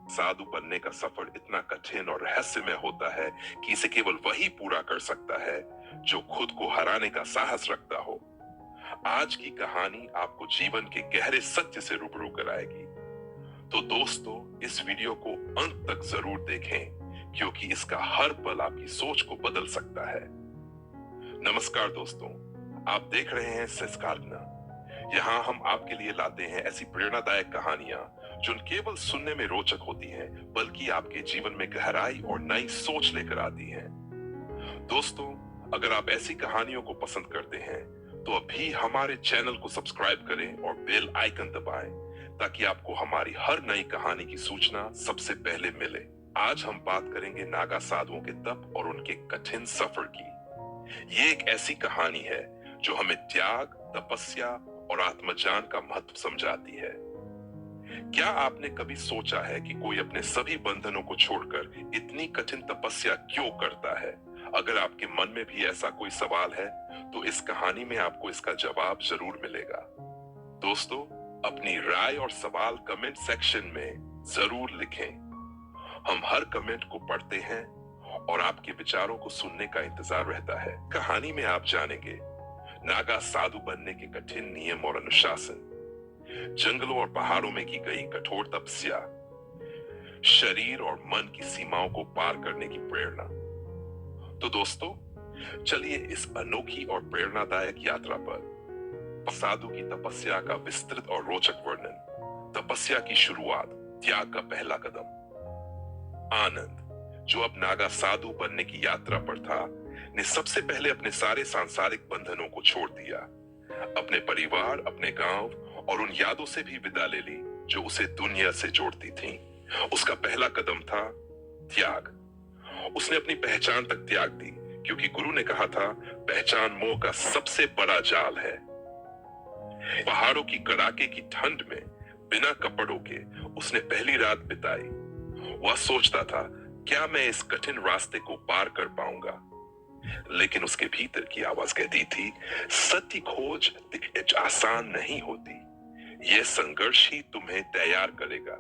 साधु बनने का सफर इतना कठिन और रहस्यमय होता है कि इसे केवल वही पूरा कर सकता है जो खुद को हराने का साहस रखता हो। आज की कहानी आपको जीवन के गहरे सत्य से रूबरू कराएगी। तो दोस्तों, इस वीडियो को अंत तक जरूर देखें, क्योंकि इसका हर पल आपकी सोच को बदल सकता है। नमस्कार दोस्तों, आप देख रहे हैं संस्कारना। यहाँ हम आपके लिए लाते हैं ऐसी प्रेरणादायक कहानियां जो न केवल सुनने में रोचक होती हैं, बल्कि आपके जीवन में गहराई और नई सोच लेकर आती हैं। दोस्तों, अगर आप ऐसी कहानियों को पसंद करते हैं तो अभी हमारे चैनल को सब्सक्राइब करें और बेल आइकन दबाएं, ताकि आपको हमारी हर नई कहानी की सूचना सबसे पहले मिले। आज हम बात करेंगे नागा साधुओं के तप और उनके कठिन सफर की। ये एक ऐसी कहानी है जो हमें त्याग, तपस्या और आत्मज्ञान का महत्व समझाती है। क्या आपने कभी सोचा है कि कोई अपने सभी बंधनों को छोड़कर इतनी कठिन तपस्या क्यों करता है? अगर आपके मन में भी ऐसा कोई सवाल है, तो इस कहानी में आपको इसका जवाब जरूर मिलेगा। दोस्तों, अपनी राय और सवाल कमेंट सेक्शन में जरूर लिखें। हम हर कमेंट को पढ़ते हैं और आपके विचारों को सुनने का इंतजार रहता है। कहानी में आप जानेंगे नागा साधु बनने के कठिन नियम और अनुशासन, जंगलों और पहाड़ों में की गई कठोर तपस्या, शरीर और मन की सीमाओं को पार करने की प्रेरणा। तो दोस्तों, चलिए इस अनोखी और प्रेरणादायक यात्रा पर साधु की तपस्या का विस्तृत और रोचक वर्णन। तपस्या की शुरुआत, त्याग का पहला कदम। आनंद, जो अब नागा साधु बनने की यात्रा पर था, ने सबसे पहले अपने सारे सांसारिक बंधनों को छोड़ दिया। अपने परिवार, अपने गांव और उन यादों से भी विदा ले ली जो उसे दुनिया से जोड़ती थीं। उसका पहला कदम था त्याग। उसने अपनी पहचान तक त्याग दी, क्योंकि गुरु ने कहा था, पहचान मोह का सबसे बड़ा जाल है। पहाड़ों की कड़ाके की ठंड में बिना कपड़ों के उसने पहली रात बिताई। वह सोचता था, क्या मैं इस कठिन रास्ते को पार कर पाऊंगा? लेकिन उसके भीतर की आवाज कहती थी, सत्य खोज आसान नहीं होती, यह संघर्ष ही तुम्हें तैयार करेगा।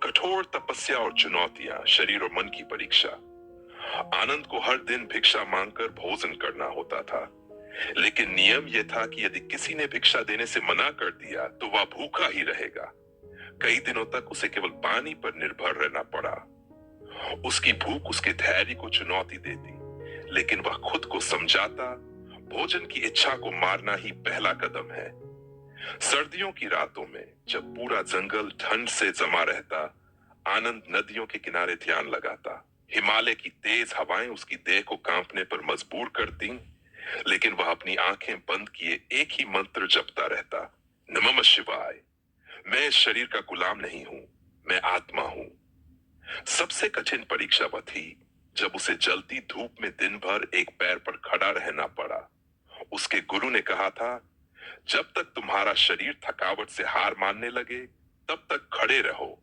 कठोर तपस्या और चुनौतियां, शरीर और मन की परीक्षा। आनंद को हर दिन भिक्षा मांगकर भोजन करना होता था, लेकिन नियम यह था कि यदि किसी ने भिक्षा देने से मना कर दिया तो वह भूखा ही रहेगा। कई दिनों तक उसे केवल पानी पर निर्भर रहना पड़ा। उसकी भूख उसके धैर्य को चुनौती देती, लेकिन वह खुद को समझाता, भोजन की इच्छा को मारना ही पहला कदम है। सर्दियों की रातों में जब पूरा जंगल ठंड से जमा रहता, आनंद नदियों के किनारे ध्यान लगाता। हिमालय की तेज हवाएं उसकी देह को कांपने पर मजबूर करती, लेकिन वह अपनी आंखें बंद किए एक ही मंत्र जपता रहता, नमः शिवाय। मैं इस शरीर का गुलाम नहीं हूं, मैं आत्मा हूं। सबसे कठिन परीक्षा वह थी जब उसे जलती धूप में दिन भर एक पैर पर खड़ा रहना पड़ा। उसके गुरु ने कहा था, जब तक तुम्हारा शरीर थकावट से हार मानने लगे, तब तक खड़े रहो,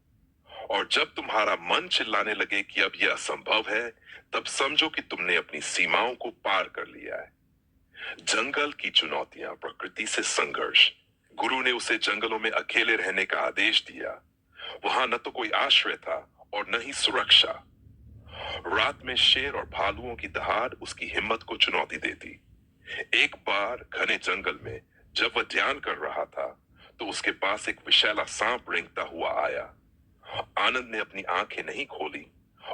और जब तुम्हारा मन चिल्लाने लगे कि अब यह असंभव है, तब समझो कि तुमने अपनी सीमाओं को पार कर लिया है। जंगल की चुनौतियां, प्रकृति से संघर्ष। गुरु ने उसे जंगलों में अकेले रहने का आदेश दिया। वहां न तो कोई आश्रय था और न ही सुरक्षा। रात में शेर और भालुओं की दहाड़ उसकी हिम्मत को चुनौती देती। एक बार घने जंगल में जब वह ध्यान कर रहा था, तो उसके पास एक विषैला सांप रेंगता हुआ आया। आनंद ने अपनी आंखें नहीं खोली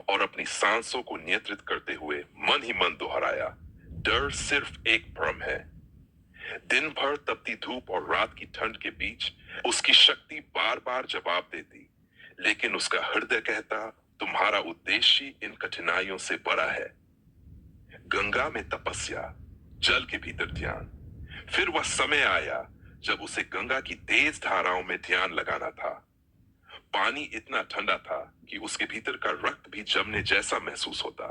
और अपनी सांसों को नियंत्रित करते हुए मन ही मन दोहराया, डर सिर्फ एक भ्रम है। दिन भर तपती धूप और रात की ठंड के बीच उसकी शक्ति बार बार जवाब देती, लेकिन उसका हृदय कहता, तुम्हारा उद्देश्य इन कठिनाइयों से बड़ा है। गंगा में तपस्या, जल के भीतर ध्यान। फिर वह समय आया जब उसे गंगा की तेज धाराओं में ध्यान लगाना था। पानी इतना ठंडा था कि उसके भीतर का रक्त भी जमने जैसा महसूस होता,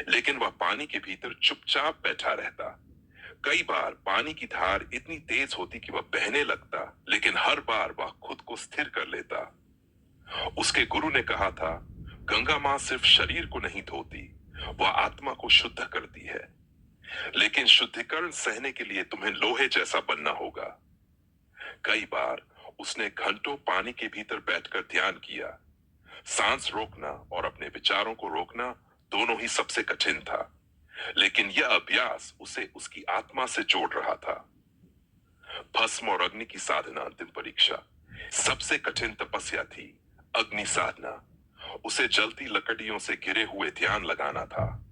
लेकिन वह पानी के भीतर चुपचाप बैठा रहता। कई बार पानी की धार इतनी तेज होती कि वह बहने लगता, लेकिन हर बार वह खुद को स्थिर कर लेता। उसके गुरु ने कहा था, गंगा मां सिर्फ शरीर को नहीं धोती, वह आत्मा को शुद्ध करती है। लेकिन शुद्धिकरण सहने के लिए तुम्हें लोहे जैसा बनना होगा। कई बार उसने घंटों पानी के भीतर बैठकर ध्यान किया। सांस रोकना और अपने विचारों को रोकना दोनों ही सबसे कठिन था, लेकिन यह अभ्यास उसे उसकी आत्मा से जोड़ रहा था। भस्म और अग्नि की साधना अंतिम परीक्षा। सबसे कठिन तपस्या थी अग्नि साधना। उसे जलती लकड़ियों से घिरे हुए ध्यान लगाना था।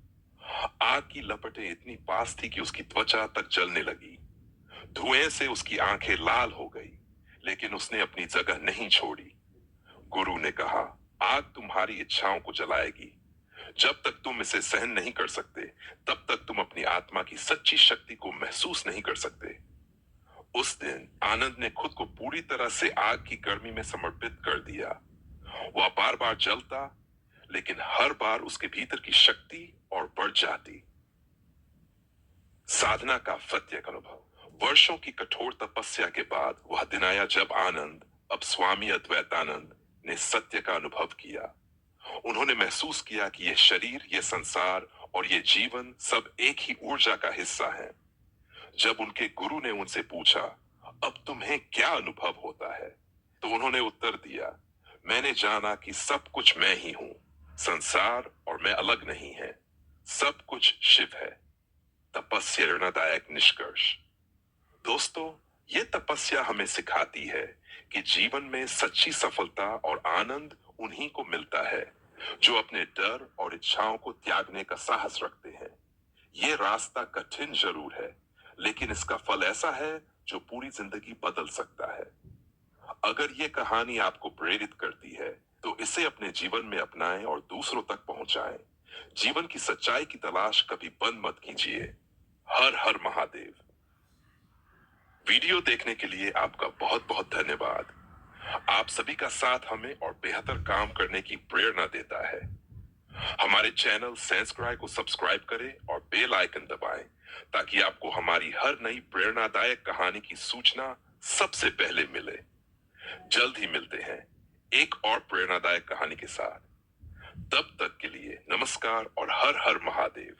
आग की लपटें इतनी पास थी कि उसकी त्वचा तक जलने लगी। धुएं से उसकी आंखें लाल हो गई, लेकिन उसने अपनी जगह नहीं छोड़ी। गुरु ने कहा, आग तुम्हारी इच्छाओं को जलाएगी। जब तक तुम इसे सहन नहीं कर सकते, तब तक तुम अपनी आत्मा की सच्ची शक्ति को महसूस नहीं कर सकते। उस दिन आनंद ने खुद को पूरी तरह से आग की गर्मी में समर्पित कर दिया। वह बार बार जलता, लेकिन हर बार उसके भीतर की शक्ति और बढ़ जाती। साधना का प्रत्येक अनुभव। वर्षों की कठोर तपस्या के बाद वह दिन आया जब आनंद, अब स्वामी अद्वैतानंद, ने सत्य का अनुभव किया। उन्होंने महसूस किया कि यह शरीर, यह संसार और यह जीवन सब एक ही ऊर्जा का हिस्सा है। जब उनके गुरु ने उनसे पूछा, अब तुम्हें क्या अनुभव होता है, तो उन्होंने उत्तर दिया, मैंने जाना कि सब कुछ मैं ही हूं, संसार और मैं अलग नहीं है, सब कुछ शिव है। तपस्या प्रेरणादायक निष्कर्ष। दोस्तों, ये तपस्या हमें सिखाती है कि जीवन में सच्ची सफलता और आनंद उन्हीं को मिलता है जो अपने डर और इच्छाओं को त्यागने का साहस रखते हैं। ये रास्ता कठिन जरूर है, लेकिन इसका फल ऐसा है जो पूरी जिंदगी बदल सकता है। अगर ये कहानी आपको प्रेरित करती है, तो इसे अपने जीवन में अपनाएं और दूसरों तक पहुंचाएं। जीवन की सच्चाई की तलाश कभी बंद मत कीजिए। हर हर महादेव। वीडियो देखने के लिए आपका बहुत बहुत धन्यवाद। आप सभी का साथ हमें और बेहतर काम करने की प्रेरणा देता है। हमारे चैनल सेंस्क्राइब को सब्सक्राइब करें और बेल आइकन दबाएं, ताकि आपको हमारी हर नई प्रेरणादायक कहानी की सूचना सबसे पहले मिले। जल्द ही मिलते हैं एक और प्रेरणादायक कहानी के साथ। तब तक के लिए नमस्कार और हर हर महादेव।